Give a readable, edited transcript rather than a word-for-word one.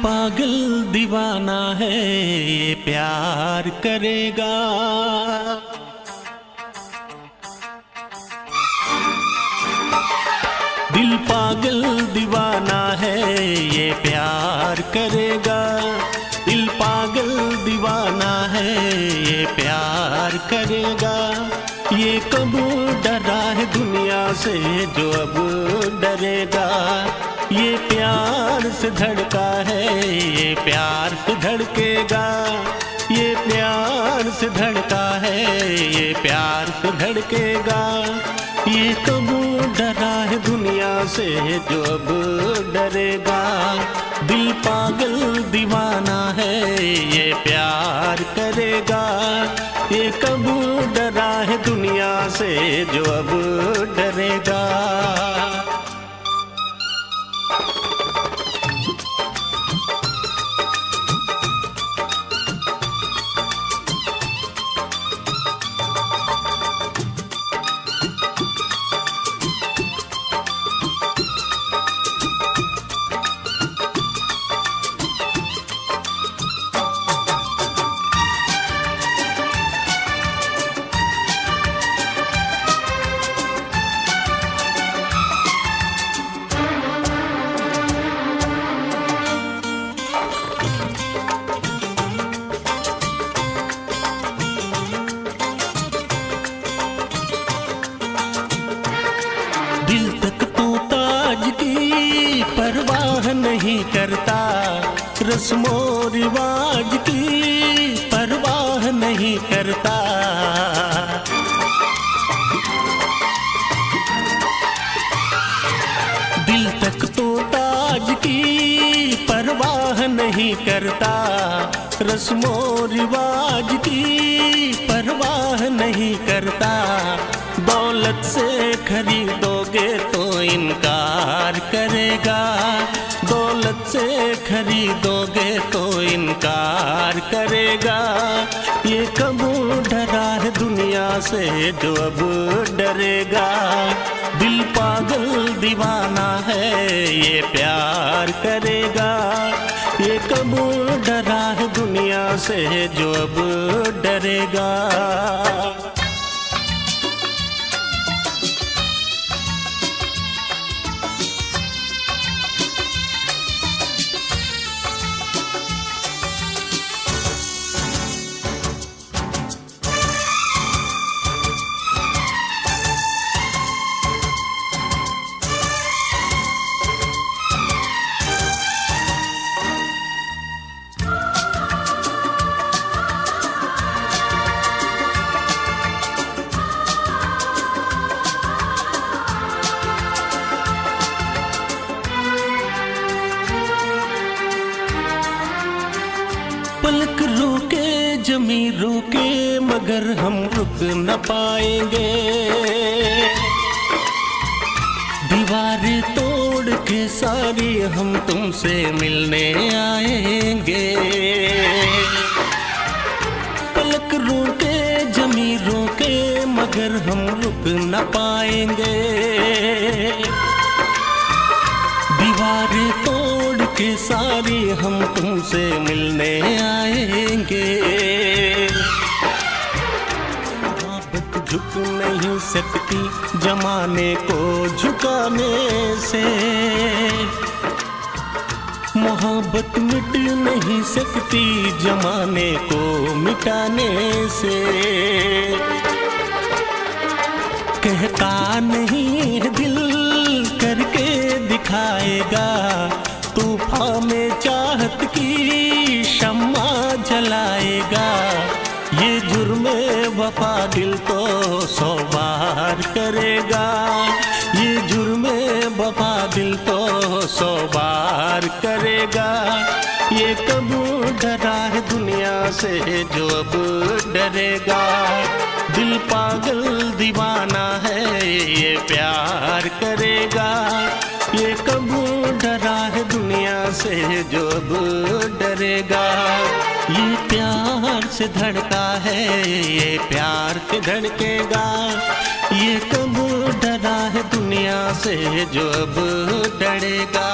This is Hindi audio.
पागल दीवाना है ये प्यार करेगा। दिल पागल दीवाना है ये प्यार करेगा। दिल पागल दीवाना है ये प्यार करेगा। ये कब डरा है दुनिया से जो अब डरेगा। ये प्यार से धड़का है ये प्यार से धड़केगा। ये प्यार से धड़का है ये प्यार से धड़केगा। ये कब डरा है दुनिया से जो अब डरेगा। दिल पागल दीवाना है ये प्यार करेगा। ये कब डरा है दुनिया से जो अब डरेगा। दिल तक तो ताज की परवाह नहीं करता। रस्मो रिवाज की परवाह नहीं करता। दिल तक तो ताज की परवाह नहीं करता। रस्मो रिवाज की परवाह नहीं करता। दौलत से खरीदोगे तो इनकार करेगा। दौलत से खरीदोगे तो इनकार करेगा। ये कब डरा है दुनिया से जो अब डरेगा। दिल पागल दीवाना है ये प्यार करेगा। ये कब डरा है दुनिया से जो अब डरेगा। पलक रुके जमी रुके मगर हम रुक न पाएंगे। दीवारें तोड़ के सारी हम तुमसे मिलने आएंगे। पलक रुके जमी रुके मगर हम रुक न पाएंगे। दीवारें तोड़ के सारी हम तुमसे मिलने आएंगे। मोहब्बत झुक नहीं सकती जमाने को झुकाने से। मोहब्बत मिट नहीं सकती जमाने को मिटाने से। कहता नहीं है दिल करके दिखाएगा। तूफान में चाहत की शम्मा जलाएगा। ये जुर्मे वफा दिल तो 100 बार करेगा। ये जुर्मे वफा दिल तो 100 बार करेगा। ये कब डरा है दुनिया से जो अब डरेगा। दिल पागल दीवाना है ये प्यार करेगा। ये कब डरा है दुनिया से जो अब डरेगा। ये प्यार से धड़का है ये प्यार से धड़केगा। ये कब डरा है दुनिया से जो अब डरेगा।